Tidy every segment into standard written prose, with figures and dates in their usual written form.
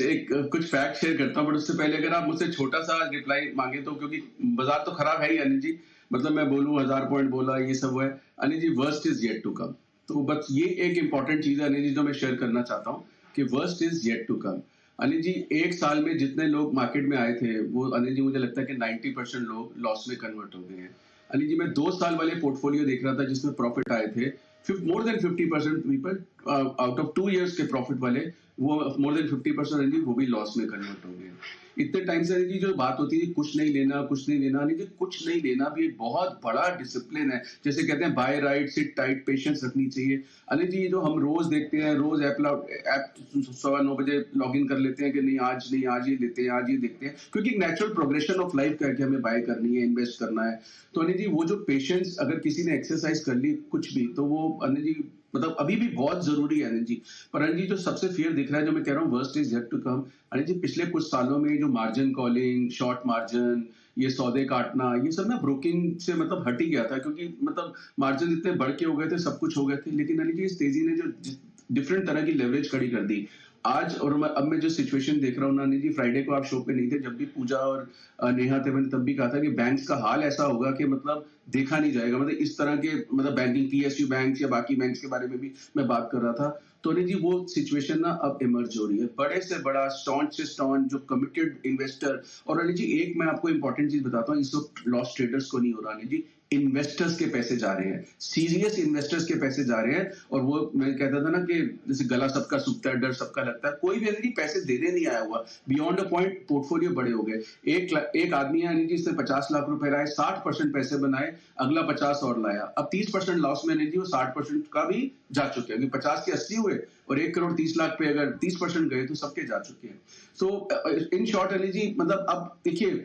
एक कुछ fact share करता हूँ, बट उससे पहले अगर आप मुझसे छोटा-सा रिप्लाई माँगे तो, क्योंकि बाज़ार तो खराब है ही अनिल जी। मतलब मैं बोलूँ 1000 पॉइंट बोला, ये सब वो है। Anil ji, worst is yet to come. तो बस ये एक इम्पोर्टेंट चीज़ है अनिल जी, जो मैं शेयर करना चाहता हूँ कि worst is yet to come. Anil ji, 1 साल में जितने लोग मार्केट में आए थे, वो अनिल जी मुझे लगता है कि 90% लोग लॉस में कन्वर्ट हो गए हैं। अनिल जी, मैं 2 साल वाले पोर्टफोलियो देख रहा था जिसमें प्रॉफिट आए थे। More than 50% people out of 2 years के प्रॉफिट वाले, वो मोर देन 50% अनिल जी वो भी लॉस में कन्वर्ट हो गए। इतने टाइम से अनिल जी जो बात होती है कुछ नहीं लेना, कुछ नहीं लेना, अनिल जी कुछ नहीं लेना भी एक बहुत बड़ा डिसिप्लिन है। जैसे कहते हैं buy right, sit tight, patience रखनी चाहिए। अनिल जी, जो हम रोज देखते हैं, रोज ऐप 9:15 बजे लॉग इन कर लेते हैं कि नहीं आज ये लेते हैं, आज ये देखते हैं, क्योंकि नेचुरल प्रोग्रेशन ऑफ लाइफ का हमें बाय करनी है, इन्वेस्ट करना है। तो अनिल जी, वो जो पेशेंस अगर किसी ने एक्सरसाइज कर ली कुछ भी, तो वो अनिल जी मतलब अभी भी बहुत जरूरी है अनिल जी। पर अनिल जी, जो सबसे फियर दिख रहा है, जो मैं कह रहा हूँ worst is yet to come. Anil ji, पिछले कुछ सालों में जो मार्जिन कॉलिंग, शॉर्ट मार्जिन, ये सौदे काटना, ये सब ना ब्रोकिंग से मतलब हट ही गया था, क्योंकि मतलब मार्जिन इतने बढ़ के हो गए थे, सब कुछ हो गए थे। लेकिन अनिल जी, इस तेजी ने जो डिफरेंट तरह की लेवरेज खड़ी कर दी आज। और अब मैं जो सिचुएशन देख रहा हूँ ना अनिल जी, फ्राइडे को आप शो पे नहीं थे, जब भी पूजा और नेहा थे, मैंने तब भी कहा था कि बैंक्स का हाल ऐसा होगा कि मतलब देखा नहीं जाएगा। मतलब इस तरह के मतलब बैंकिंग, पीएसयू बैंक या बाकी बैंक्स के बारे में भी मैं बात कर रहा था। तो अनिल जी, वो सिचुएशन ना अब इमर्ज हो रही है, बड़े से बड़ा, स्टॉन्च से स्टॉन्च, जो कमिटेड इन्वेस्टर। और अनिल जी, एक मैं आपको इंपॉर्टेंट चीज बताता हूँ, इस वक्त लॉस ट्रेडर्स को नहीं हो रहा अनिल जी, इन्वेस्टर्स के पैसे जा रहे हैं, सीरियस इन्वेस्टर्स के पैसे जा रहे हैं। और वो मैं कहता था ना कि जैसे गला सबका सूखता है, डर सबका लगता है, कोई भी अनिल जी पैसे देने नहीं आया हुआ। बियॉन्ड अ पॉइंट पोर्टफोलियो बड़े हो गए। एक आदमी है अनिल जी, इसने 50 लाख रुपए लाए, 60% पैसे बनाए, अगला 50 और लाया, अब 30% लॉस में अनिल जी, वो 60% का भी जा चुके हैं। 50 के 80 हुए और 1 करोड़ 30 लाख पे अगर 30% गए तो सबके जा चुके हैं। सो इन शॉर्ट अनिल जी, मतलब अब देखिए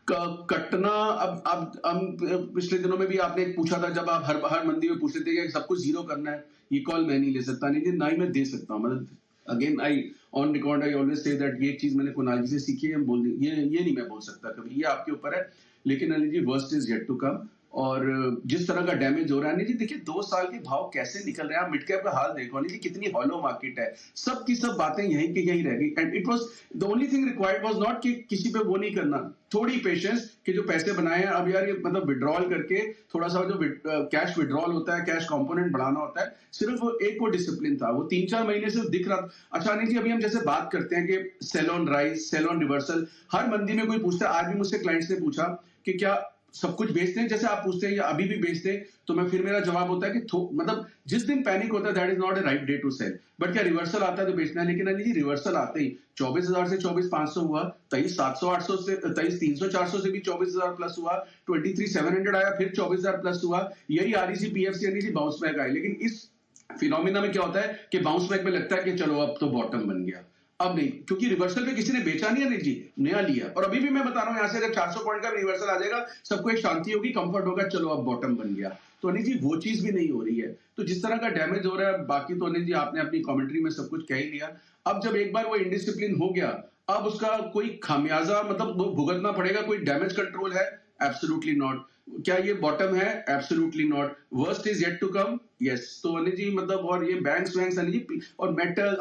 कटना, अब हम पिछले दिनों में भी आपने पूछा था, जब आप हर मंदी में पूछते थे कि सब कुछ जीरो करना है, ये कॉल मैं नहीं ले सकता, नहीं ना ही मैं दे सकता हूँ। मतलब again I on record I always say that ये चीज मैंने कुणाल जी से सीखी है, हम बोल ये नहीं मैं बोल सकता कभी, ये आपके ऊपर है। लेकिन Anil ji, worst is yet to come. और जिस तरह का डैमेज हो रहा है अनिल जी, देखिए 2 साल के भाव कैसे निकल रहे हैं। आप मिड कैप का हाल देखो अनिल जी, कितनी हॉलो मार्केट है, सब की सब बातें यहीं की यहीं रह गई। And it was the only thing required was not कि किसी पे वो नहीं करना, थोड़ी पेशेंस कि जो पैसे बनाए हैं अब यार, ये मतलब विड्रॉल करके थोड़ा सा जो कैश विड्रॉल होता है, कैश कंपोनेंट बढ़ाना होता है, सिर्फ वो एक वो डिसिप्लिन था, वो 3-4 महीने से दिख रहा। अच्छा अनिल जी, अभी हम जैसे बात करते हैं कि sell on rise, sell on reversal, हर मंदी में कोई पूछता है। आज भी मुझसे क्लाइंट्स ने पूछा कि क्या सब कुछ बेचते हैं, जैसे आप पूछते हैं या अभी भी बेचते हैं, तो मैं फिर मेरा जवाब होता है कि मतलब जिस दिन पैनिक होता है that is not a right day to sell, but क्या रिवर्सल आता है तो बेचना है। लेकिन अनिल जी, रिवर्सल आते ही 24,000 से 24,500 हुआ, 23,700-800 से 23,300-400 से भी 24,000 प्लस हुआ, 23,700 आया, फिर 24,000 प्लस हुआ। यही REC PFC Anil ji bounce back आए। लेकिन इस फिनोमिना में क्या होता है कि बाउंस बैक में लगता है कि चलो अब तो बॉटम बन गया। अब नहीं, क्योंकि रिवर्सल पे किसी ने बेचा नहीं है अनिल जी, नया लिया। और अभी भी मैं बता रहा हूं, यहां से अगर 400 पॉइंट का रिवर्सल आ जाएगा, सबको एक शांति होगी, कंफर्ट होगा, चलो अब बॉटम बन गया। तो अनिल जी, वो चीज भी नहीं हो रही है। तो जिस तरह का डैमेज हो रहा है, बाकी तो अनिल जी आपने अपनी कमेंट्री में सब कुछ कह ही लिया। अब जब एक बार वो इनडिसिप्लिन हो गया, अब उसका कोई खामियाजा मतलब वो भुगतना पड़ेगा। कोई डैमेज कंट्रोल है? Absolutely not. क्या ये बॉटम है? Absolutely not. Worst is yet to come. Yes. तो अनिल जी मतलब, और ये बैंक्स अनिल जी, और मेटल,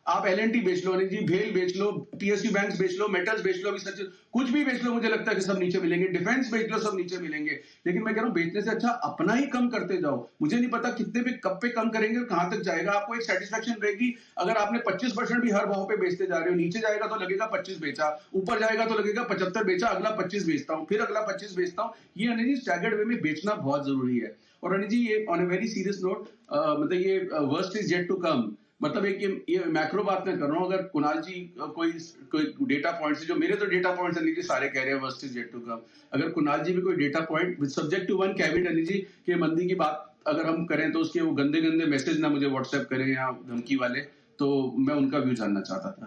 आप एलएनटी बेच लो अनिल जी, भेल बेच लो, पीएसयू बैंक्स बेच लो, मेटल्स बेच लो, अभी सच कुछ भी बेच लो, मुझे लगता है कि सब नीचे मिलेंगे। डिफेंस बेच लो, सब नीचे मिलेंगे। लेकिन मैं कह रहा हूं, बेचने से अच्छा अपना ही कम करते जाओ। मुझे नहीं पता कितने पे कब पे कम करेंगे, कहां तक जाएगा, आपको एक सेटिस्फेक्शन रहेगी। अगर आपने 25% भी हर भाव पे बेचते जा रहे हो, नीचे जाएगा तो लगेगा 25 बेचा, ऊपर जाएगा तो लगेगा 75 बेचा, अगला 25 बेचता हूं, फिर अगला 25 बेचता हूं। ये अनिल जी स्टैगर्ड वे में बेचना बहुत जरूरी है। और अनिल जी, ये on a very serious note, मतलब ये worst is yet to come, मतलब एक ये मैक्रो बात मैं कर रहा हूं। अगर कुणाल जी कोई डेटा पॉइंट्स, जो मेरे तो डेटा पॉइंट्स अनिल जी सारे कह रहे हैं worst is yet to come, अगर कुणाल जी भी कोई data point with subject to one caveat Anil ji के मंदी की बात अगर हम करें, तो उसके वो गंदे गंदे मैसेज ना मुझे व्हाट्सएप करें या धमकी वाले, तो मैं उनका व्यू जानना चाहता था।